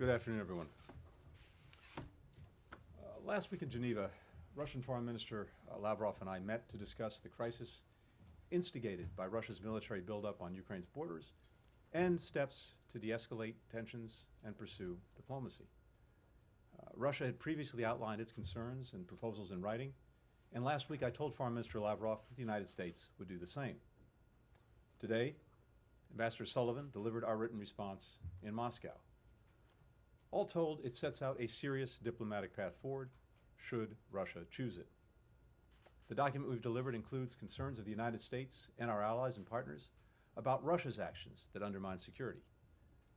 Good afternoon, everyone. Last week in Geneva, Russian Foreign Minister Lavrov and I met to discuss the crisis instigated by Russia's military buildup on Ukraine's borders and steps to de-escalate tensions and pursue diplomacy. Russia had previously outlined its concerns and proposals in writing, and last week I told Foreign Minister Lavrov that the United States would do the same. Today, Ambassador Sullivan delivered our written response in Moscow. All told, it sets out a serious diplomatic path forward, should Russia choose it. The document we've delivered includes concerns of the United States and our allies and partners about Russia's actions that undermine security,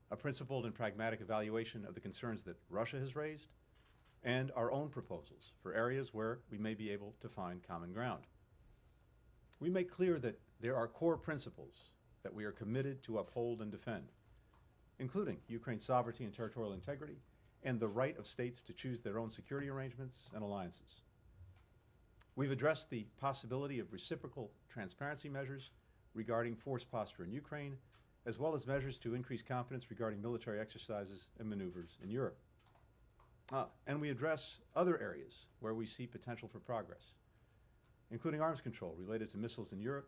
a principled and pragmatic evaluation of the concerns that Russia has raised, and our own proposals for areas where we may be able to find common ground. We make clear that there are core principles that we are committed to uphold and defend, including Ukraine's sovereignty and territorial integrity, and the right of states to choose their own security arrangements and alliances. We've addressed the possibility of reciprocal transparency measures regarding force posture in Ukraine, as well as measures to increase confidence regarding military exercises and maneuvers in Europe. And we address other areas where we see potential for progress, including arms control related to missiles in Europe,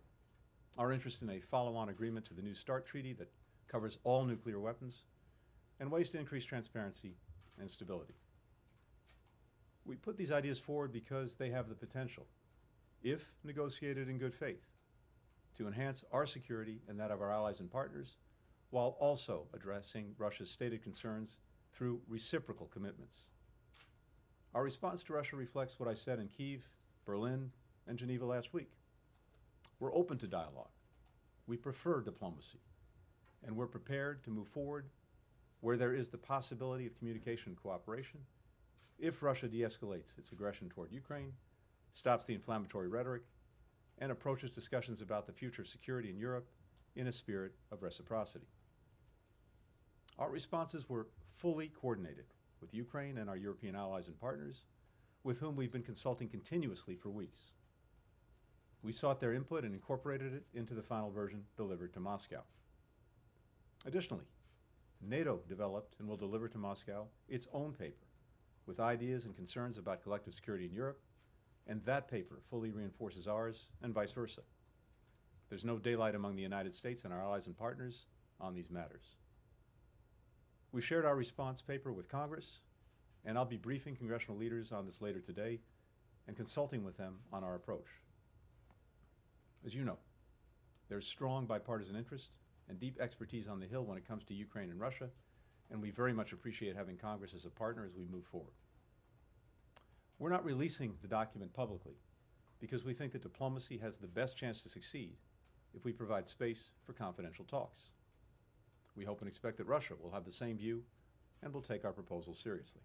our interest in a follow-on agreement to the New START treaty that covers all nuclear weapons, and ways to increase transparency and stability. We put these ideas forward because they have the potential, if negotiated in good faith, to enhance our security and that of our allies and partners, while also addressing Russia's stated concerns through reciprocal commitments. Our response to Russia reflects what I said in Kyiv, Berlin, and Geneva last week. We're open to dialogue. We prefer diplomacy. And we're prepared to move forward where there is the possibility of communication and cooperation if Russia de-escalates its aggression toward Ukraine, stops the inflammatory rhetoric, and approaches discussions about the future of security in Europe in a spirit of reciprocity. Our responses were fully coordinated with Ukraine and our European allies and partners, with whom we've been consulting continuously for weeks. We sought their input and incorporated it into the final version delivered to Moscow. Additionally, NATO developed and will deliver to Moscow its own paper with ideas and concerns about collective security in Europe, and that paper fully reinforces ours and vice versa. There's no daylight among the United States and our allies and partners on these matters. We shared our response paper with Congress, and I'll be briefing congressional leaders on this later today and consulting with them on our approach. As you know, there's strong bipartisan interest and deep expertise on the Hill when it comes to Ukraine and Russia, and we very much appreciate having Congress as a partner as we move forward. We're not releasing the document publicly because we think that diplomacy has the best chance to succeed if we provide space for confidential talks. We hope and expect that Russia will have the same view and will take our proposal seriously.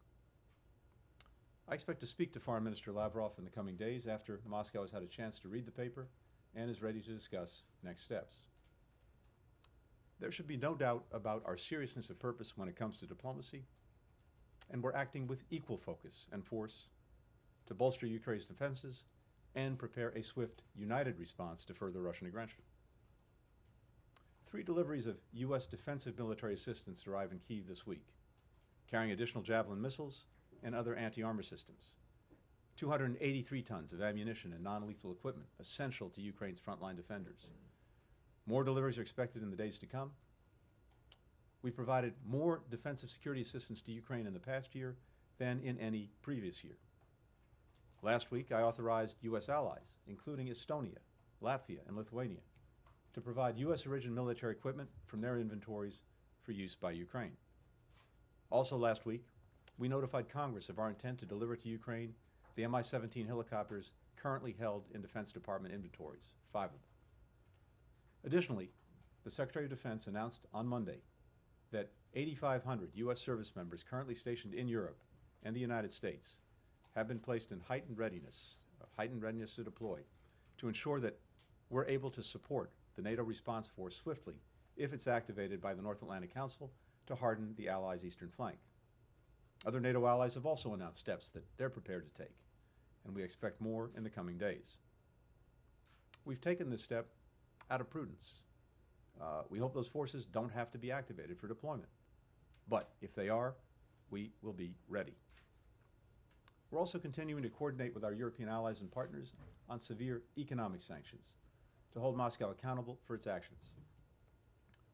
I expect to speak to Foreign Minister Lavrov in the coming days after Moscow has had a chance to read the paper and is ready to discuss next steps. There should be no doubt about our seriousness of purpose when it comes to diplomacy, and we're acting with equal focus and force to bolster Ukraine's defenses and prepare a swift, united response to further Russian aggression. 3 deliveries of U.S. defensive military assistance arrived in Kyiv this week, carrying additional Javelin missiles and other anti-armor systems, 283 tons of ammunition and non-lethal equipment essential to Ukraine's frontline defenders. More deliveries are expected in the days to come. We provided more defensive security assistance to Ukraine in the past year than in any previous year. Last week, I authorized U.S. allies, including Estonia, Latvia, and Lithuania, to provide U.S.-origin military equipment from their inventories for use by Ukraine. Also last week, we notified Congress of our intent to deliver to Ukraine the Mi-17 helicopters currently held in Defense Department inventories, 5 of them. Additionally, the Secretary of Defense announced on Monday that 8,500 U.S. service members currently stationed in Europe and the United States have been placed in heightened readiness to deploy to ensure that we're able to support the NATO response force swiftly if it's activated by the North Atlantic Council to harden the Allies' eastern flank. Other NATO allies have also announced steps that they're prepared to take, and we expect more in the coming days. We've taken this step out of prudence. We hope those forces don't have to be activated for deployment. But if they are, we will be ready. We're also continuing to coordinate with our European allies and partners on severe economic sanctions to hold Moscow accountable for its actions.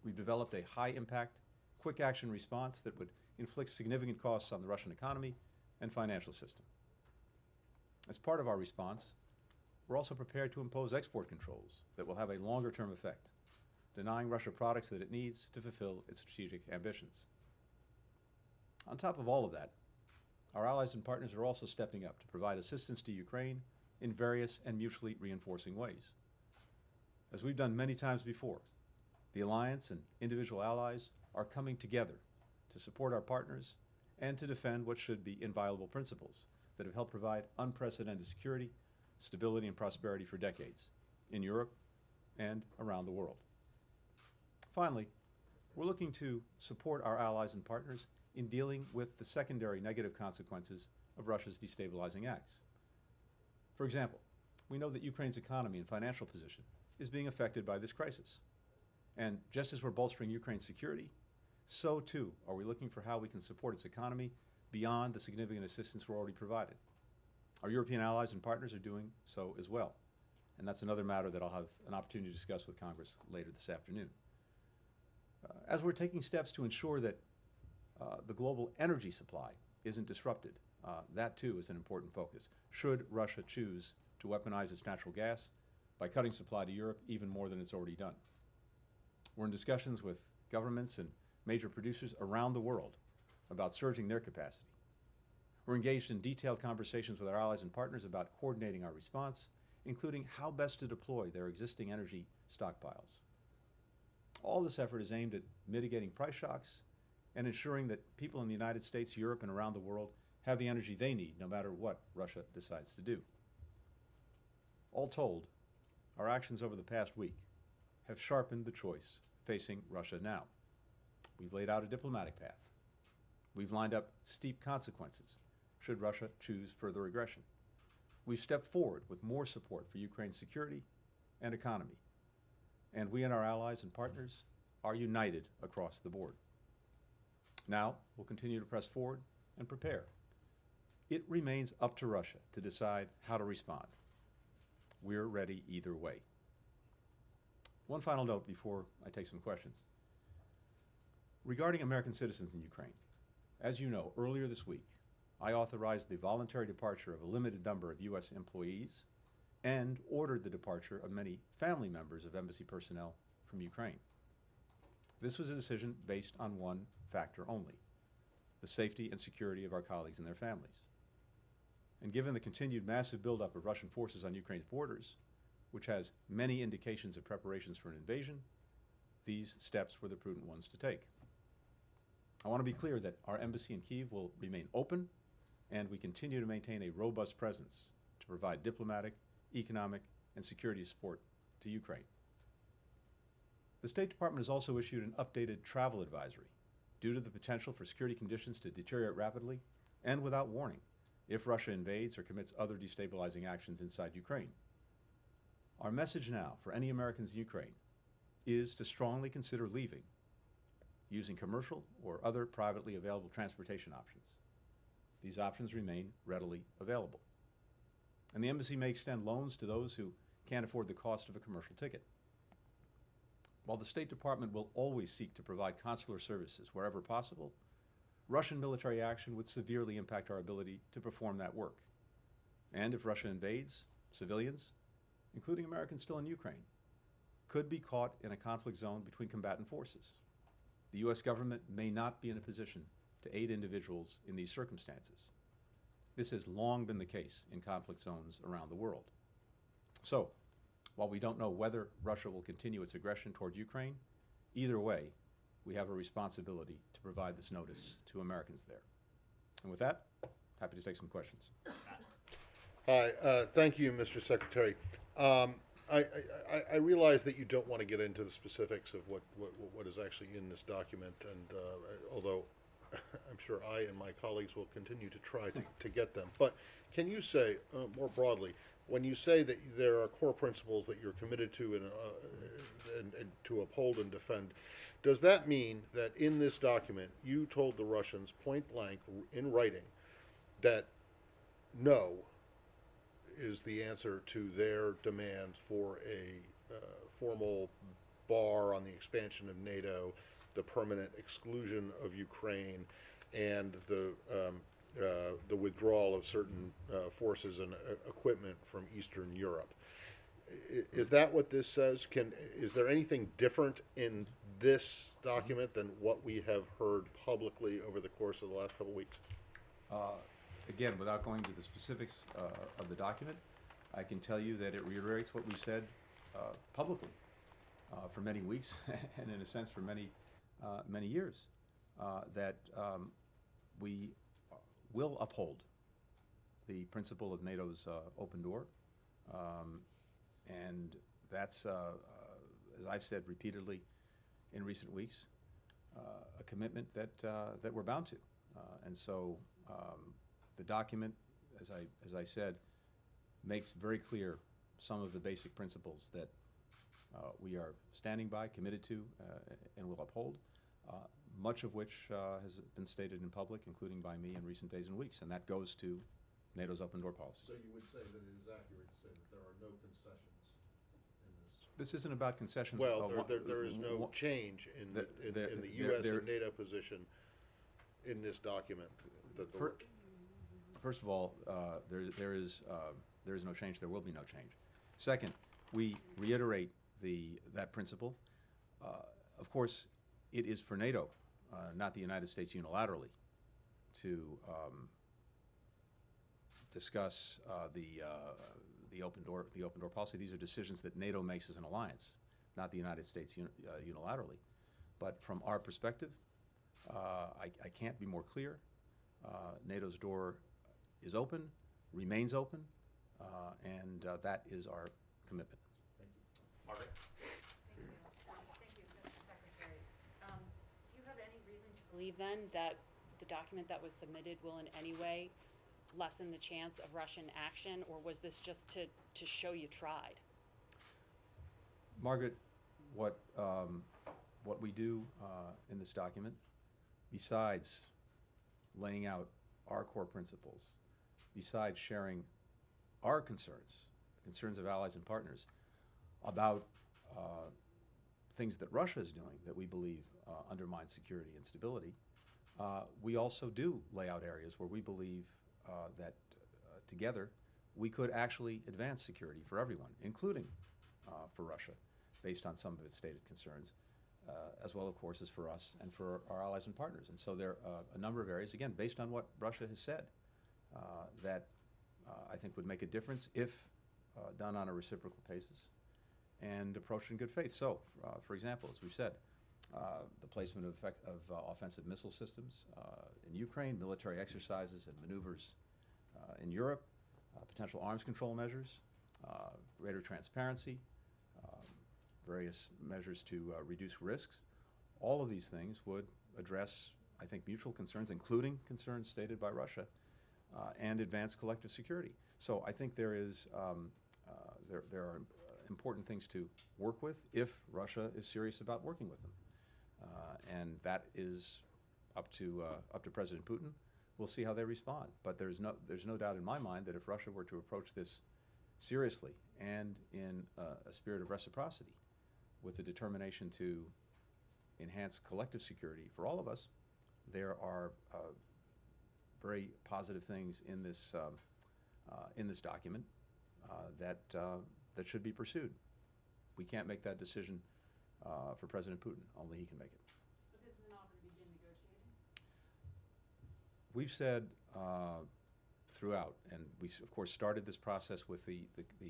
We've developed a high-impact, quick-action response that would inflict significant costs on the Russian economy and financial system. As part of our response, we're also prepared to impose export controls that will have a longer-term effect, denying Russia products that it needs to fulfill its strategic ambitions. On top of all of that, our allies and partners are also stepping up to provide assistance to Ukraine in various and mutually reinforcing ways. As we've done many times before, the alliance and individual allies are coming together to support our partners and to defend what should be inviolable principles that have helped provide unprecedented security, stability, and prosperity for decades in Europe and around the world. Finally, we're looking to support our allies and partners in dealing with the secondary negative consequences of Russia's destabilizing acts. For example, we know that Ukraine's economy and financial position is being affected by this crisis. And just as we're bolstering Ukraine's security, so too are we looking for how we can support its economy beyond the significant assistance we're already provided. Our European allies and partners are doing so as well. And that's another matter that I'll have an opportunity to discuss with Congress later this afternoon. As we're taking steps to ensure that the global energy supply isn't disrupted, that too is an important focus. Should Russia choose to weaponize its natural gas by cutting supply to Europe even more than it's already done? We're in discussions with governments and major producers around the world about surging their capacity. We're engaged in detailed conversations with our allies and partners about coordinating our response, including how best to deploy their existing energy stockpiles. All this effort is aimed at mitigating price shocks and ensuring that people in the United States, Europe, and around the world have the energy they need, no matter what Russia decides to do. All told, our actions over the past week have sharpened the choice facing Russia now. We've laid out a diplomatic path. We've lined up steep consequences should Russia choose further aggression. We've stepped forward with more support for Ukraine's security and economy. And we and our allies and partners are united across the board. Now, we'll continue to press forward and prepare. It remains up to Russia to decide how to respond. We're ready either way. One final note before I take some questions. Regarding American citizens in Ukraine, as you know, earlier this week, I authorized the voluntary departure of a limited number of U.S. employees and ordered the departure of many family members of embassy personnel from Ukraine. This was a decision based on one factor only: the safety and security of our colleagues and their families. And given the continued massive buildup of Russian forces on Ukraine's borders, which has many indications of preparations for an invasion, these steps were the prudent ones to take. I want to be clear that our embassy in Kyiv will remain open, and we continue to maintain a robust presence to provide diplomatic, economic, and security support to Ukraine. The State Department has also issued an updated travel advisory due to the potential for security conditions to deteriorate rapidly and without warning if Russia invades or commits other destabilizing actions inside Ukraine. Our message now for any Americans in Ukraine is to strongly consider leaving using commercial or other privately available transportation options. These options remain readily available. And the embassy may extend loans to those who can't afford the cost of a commercial ticket. While the State Department will always seek to provide consular services wherever possible, Russian military action would severely impact our ability to perform that work. And if Russia invades, civilians, including Americans still in Ukraine, could be caught in a conflict zone between combatant forces. The U.S. government may not be in a position to aid individuals in these circumstances. This has long been the case in conflict zones around the world. So, while we don't know whether Russia will continue its aggression toward Ukraine, either way, we have a responsibility to provide this notice to Americans there. And with that, happy to take some questions. Hi, thank you, Mr. Secretary. I realize that you don't want to get into the specifics of what is actually in this document, and although I'm sure I and my colleagues will continue to try to get them. But can you say, more broadly, when you say that there are core principles that you're committed to and to uphold and defend, does that mean that in this document you told the Russians point blank in writing that no is the answer to their demands for a formal bar on the expansion of NATO, the permanent exclusion of Ukraine, and the withdrawal of certain forces and equipment from Eastern Europe? Is that what this says? Is there anything different in this document than what we have heard publicly over the course of the last couple of weeks? Again, without going to the specifics of the document, I can tell you that it reiterates what we've said publicly for many weeks and, in a sense, for many years, that we will uphold the principle of NATO's open door, and that's, as I've said repeatedly in recent weeks, a commitment that we're bound to, and so. The document, as I said, makes very clear some of the basic principles that we are standing by, committed to, and will uphold, much of which has been stated in public, including by me in recent days and weeks, and that goes to NATO's open door policy. So you would say that it is accurate to say that there are no concessions in this? This isn't about concessions. Well, there is no change in the U.S. and NATO position in this document. First of all, there is no change. There will be no change. Second, we reiterate that principle. Of course, it is for NATO, not the United States unilaterally, to discuss the open door policy. These are decisions that NATO makes as an alliance, not the United States unilaterally. But from our perspective, I can't be more clear. NATO's door is open, remains open, and that is our commitment. Thank you. Margaret? Thank you. Thank you, Mr. Secretary. Do you have any reason to believe then that the document that was submitted will in any way lessen the chance of Russian action, or was this just to show you tried? Margaret, what we do in this document, besides laying out our core principles, besides sharing our concerns, concerns of allies and partners, about things that Russia is doing that we believe undermine security and stability, we also do lay out areas where we believe that together we could actually advance security for everyone, including for Russia, based on some of its stated concerns, as well, of course, as for us and for our allies and partners. And so there are a number of areas, again, based on what Russia has said, that I think would make a difference if done on a reciprocal basis and approached in good faith. So, for example, as we've said, the placement of offensive missile systems in Ukraine, military exercises and maneuvers in Europe, potential arms control measures, greater transparency, various measures to reduce risks. All of these things would address, I think, mutual concerns, including concerns stated by Russia, and advance collective security. So I think there are important things to work with if Russia is serious about working with them, and that is up to President Putin. We'll see how they respond. But there's no doubt in my mind that if Russia were to approach this seriously and in a spirit of reciprocity, with the determination to enhance collective security for all of us, there are very positive things in this document that should be pursued. We can't make that decision for President Putin. Only he can make it. But this is an offer to begin negotiating? We've said throughout, and we of course started this process with the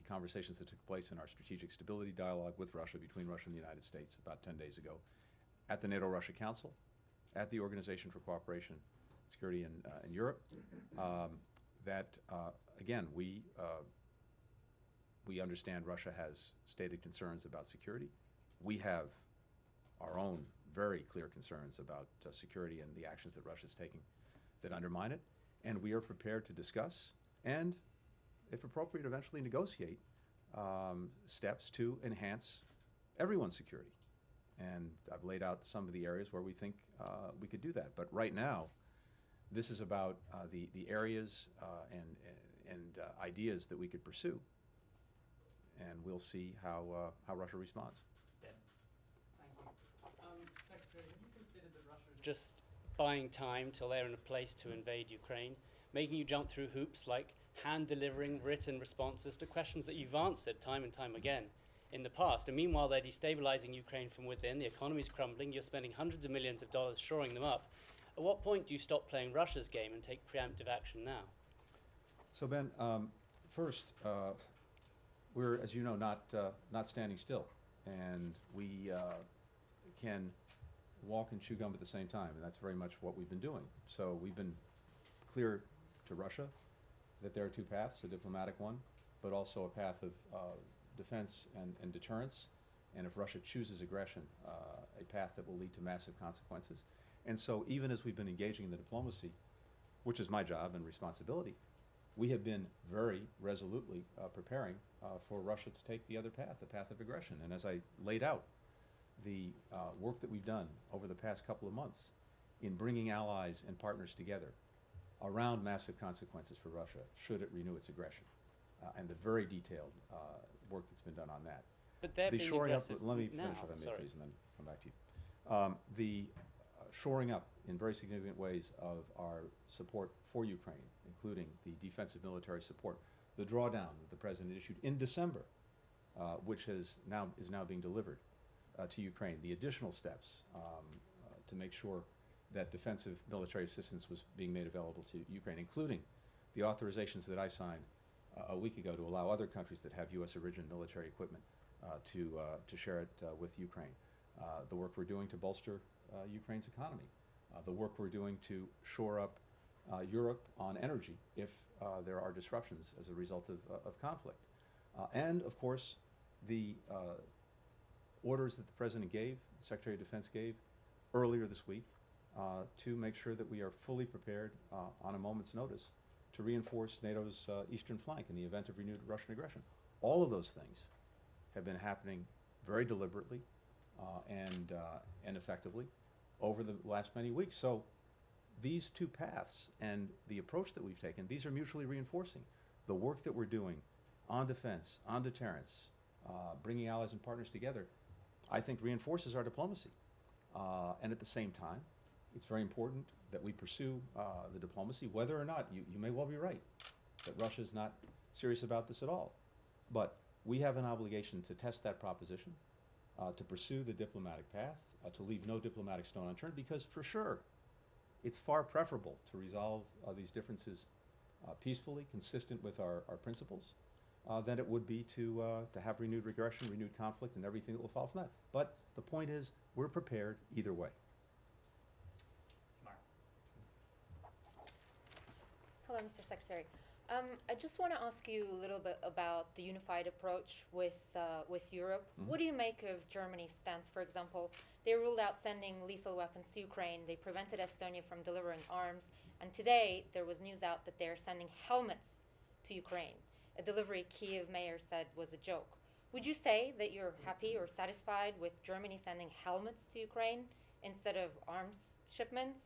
conversations that took place in our strategic stability dialogue with Russia, between Russia and the United States, about 10 days ago, at the NATO-Russia Council, at the Organization for Cooperation and Security in Europe, that again, we understand Russia has stated concerns about security. We have our own very clear concerns about security and the actions that Russia's taking that undermine it. And we are prepared to discuss and, if appropriate, eventually negotiate steps to enhance everyone's security. And I've laid out some of the areas where we think we could do that. But right now, this is about the areas and ideas that we could pursue. And we'll see how Russia responds. Thank you. Secretary, have you considered that Russia is just buying time till they're in a place to invade Ukraine, making you jump through hoops like hand-delivering written responses to questions that you've answered time and time again in the past? And meanwhile, they're destabilizing Ukraine from within, the economy's crumbling, you're spending hundreds of millions of dollars shoring them up. At what point do you stop playing Russia's game and take preemptive action now? So Ben, first, we're, as you know, not standing still, and we can walk and chew gum at the same time, and that's very much what we've been doing. So we've been clear to Russia that there are two paths: a diplomatic one, but also a path of defense and deterrence, and if Russia chooses aggression, a path that will lead to massive consequences. And so even as we've been engaging in the diplomacy, which is my job and responsibility, we have been very resolutely preparing for Russia to take the other path, the path of aggression. And as I laid out, the work that we've done over the past couple of months in bringing allies and partners together around massive consequences for Russia should it renew its aggression, and the very detailed work that's been done on that. But they're The being shoring up, aggressive let me now. finish if I may, Sorry. please, and then come back to you. The shoring up in very significant ways of our support for Ukraine, including the defensive military support, the drawdown that the President issued in December, which is now being delivered to Ukraine, the additional steps to make sure that defensive military assistance was being made available to Ukraine, including the authorizations that I signed a week ago to allow other countries that have U.S. origin military equipment to share it with Ukraine. The work we're doing to bolster Ukraine's economy, the work we're doing to shore up Europe on energy if there are disruptions as a result of conflict. And, of course, the orders that the President gave, the Secretary of Defense gave earlier this week to make sure that we are fully prepared on a moment's notice to reinforce NATO's eastern flank in the event of renewed Russian aggression. All of those things have been happening very deliberately and effectively over the last many weeks. So these two paths and the approach that we've taken, these are mutually reinforcing. The work that we're doing on defense, on deterrence, bringing allies and partners together, I think reinforces our diplomacy. And at the same time, it's very important that we pursue the diplomacy, whether or not, you may well be right, that Russia's not serious about this at all. But we have an obligation to test that proposition, to pursue the diplomatic path, to leave no diplomatic stone unturned, because for sure, it's far preferable to resolve these differences peacefully, consistent with our principles, than it would be to have renewed aggression, renewed conflict, and everything that will follow from that. But the point is, we're prepared either way. Mark. Hello, Mr. Secretary. I just want to ask you a little bit about the unified approach with Europe. Mhm. What do you make of Germany's stance, for example? They ruled out sending lethal weapons to Ukraine. They prevented Estonia from delivering arms. And today, there was news out that they're sending helmets to Ukraine. A delivery Kiev mayor said was a joke. Would you say that you're happy or satisfied with Germany sending helmets to Ukraine instead of arms shipments?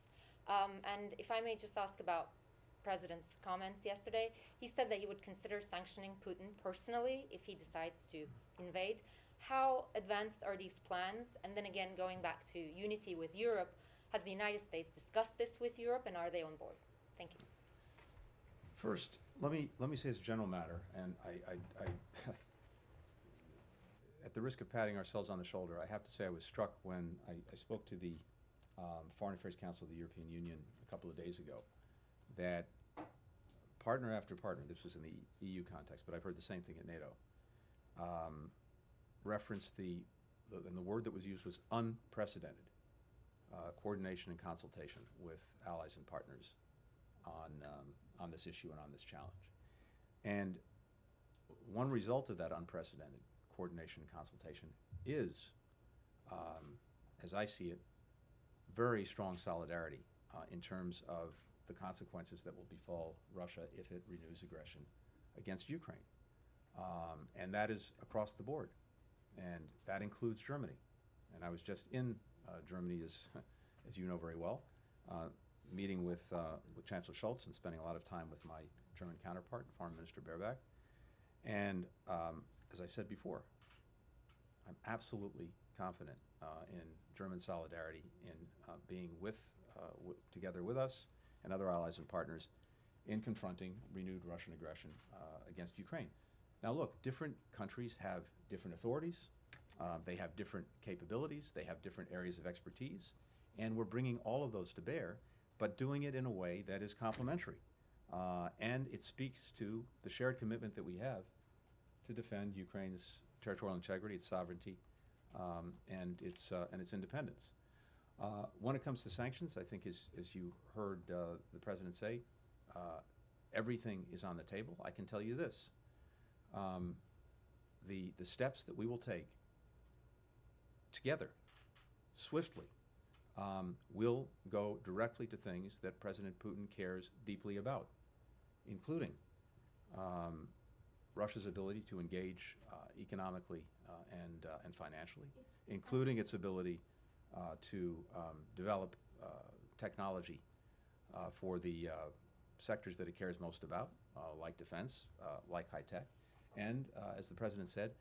And if I may just ask about President's comments yesterday, he said that he would consider sanctioning Putin personally if he decides to invade. How advanced are these plans? And then again, going back to unity with Europe, has the United States discussed this with Europe, and are they on board? Thank you. First, let me say as a general matter, and I at the risk of patting ourselves on the shoulder, I have to say I was struck when I spoke to the Foreign Affairs Council of the European Union a couple of days ago, that partner after partner, this was in the EU context, but I've heard the same thing at NATO, referenced and the word that was used was unprecedented coordination and consultation with allies and partners on this issue and on this challenge. And one result of that unprecedented coordination and consultation is, as I see it, very strong solidarity in terms of the consequences that will befall Russia if it renews aggression against Ukraine. And that is across the board. And that includes Germany. And I was just in Germany, as you know very well, meeting with Chancellor Scholz and spending a lot of time with my German counterpart, Foreign Minister Baerbock. And as I said before, I'm absolutely confident in German solidarity in being together with us and other allies and partners in confronting renewed Russian aggression against Ukraine. Now look, different countries have different authorities, they have different capabilities, they have different areas of expertise, and we're bringing all of those to bear, but doing it in a way that is complementary. And it speaks to the shared commitment that we have to defend Ukraine's territorial integrity, its sovereignty, and its independence. When it comes to sanctions, I think as you heard the President say, everything is on the table. I can tell you this. The steps that we will take together, swiftly, will go directly to things that President Putin cares deeply about, including Russia's ability to engage economically and financially, including its ability to develop technology for the sectors that it cares most about, like defense, like high tech. And as the President said,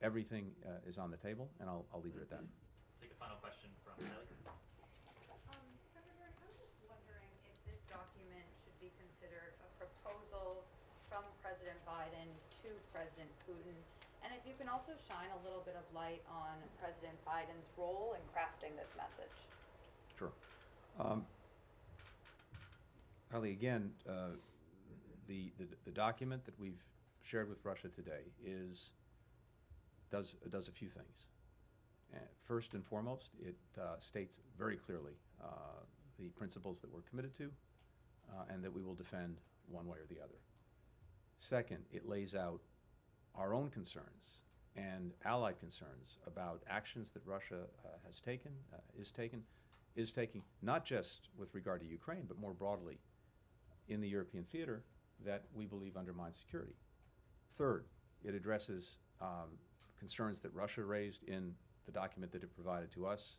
everything is on the table, and I'll leave it at that. Take a final question from Kelly. Secretary, I was just wondering if this document should be considered a proposal from President Biden to President Putin, and if you can also shine a little bit of light on President Biden's role in crafting this message. Sure. Holly, again, the document that we've shared with Russia today does a few things. First and foremost, it states very clearly the principles that we're committed to and that we will defend one way or the other. Second, it lays out our own concerns and allied concerns about actions that Russia is taking, not just with regard to Ukraine, but more broadly in the European theater that we believe undermine security. Third, it addresses concerns that Russia raised in the document that it provided to us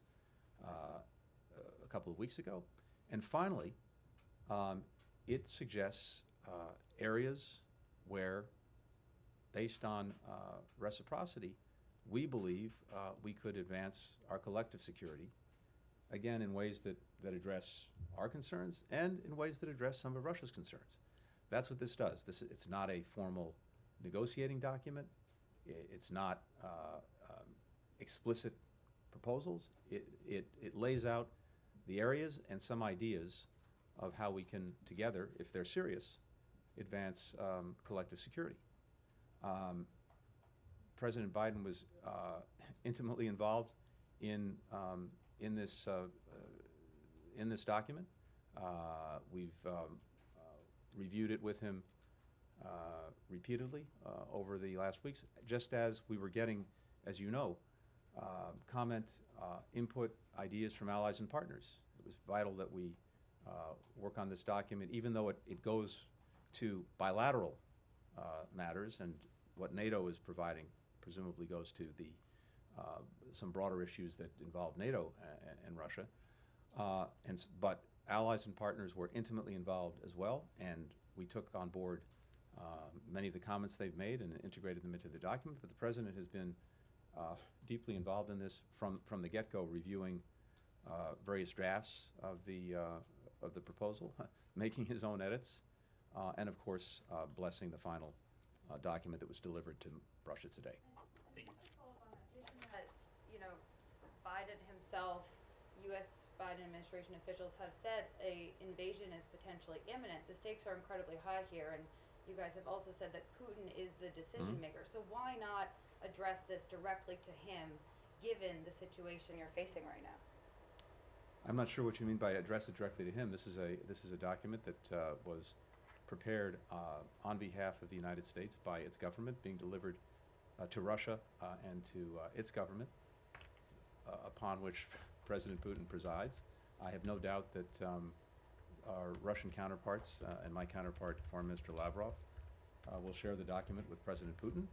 a couple of weeks ago. And finally, it suggests areas where, based on reciprocity, we believe we could advance our collective security, again, in ways that address our concerns and in ways that address some of Russia's concerns. That's what this does. It's not a formal negotiating document. It's not explicit proposals. It lays out the areas and some ideas of how we can together, if they're serious, advance collective security. President Biden was intimately involved in this document. We've reviewed it with him repeatedly over the last weeks, just as we were getting, as you know, comment, input, ideas from allies and partners. It was vital that we work on this document, even though it goes to bilateral matters, and what NATO is providing presumably goes to the some broader issues that involve NATO and Russia. But allies and partners were intimately involved as well, and we took on board many of the comments they've made and integrated them into the document. But the President has been deeply involved in this from the get-go, reviewing various drafts of the proposal, making his own edits, and of course blessing the final document that was delivered to Russia today. Isn't that, Biden himself, U.S. Biden administration officials have said a invasion is potentially imminent. The stakes are incredibly high here, and you guys have also said that Putin is the decision maker. So why not address this directly to him, given the situation you're facing right now? I'm not sure what you mean by address it directly to him. This is a document that was prepared on behalf of the United States by its government, being delivered to Russia and to its government, upon which President Putin presides. I have no doubt that our Russian counterparts and my counterpart, Foreign Minister Lavrov, will share the document with President Putin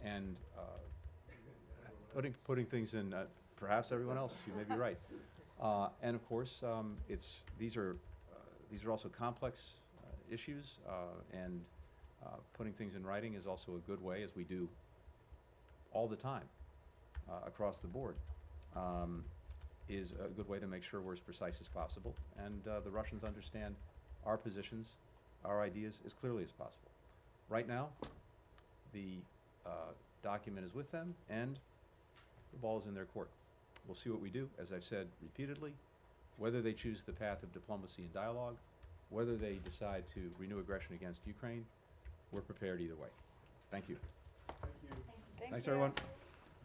and putting things in, perhaps everyone else, you may be right. And of course, these are also complex issues, and putting things in writing is also a good way, as we do all the time across the board, is a good way to make sure we're as precise as possible, and the Russians understand our positions, our ideas as clearly as possible. Right now, the document is with them, and the ball is in their court. We'll see what we do, as I've said repeatedly, whether they choose the path of diplomacy and dialogue, whether they decide to renew aggression against Ukraine, we're prepared either way. Thank you. Thank you. Thanks, everyone.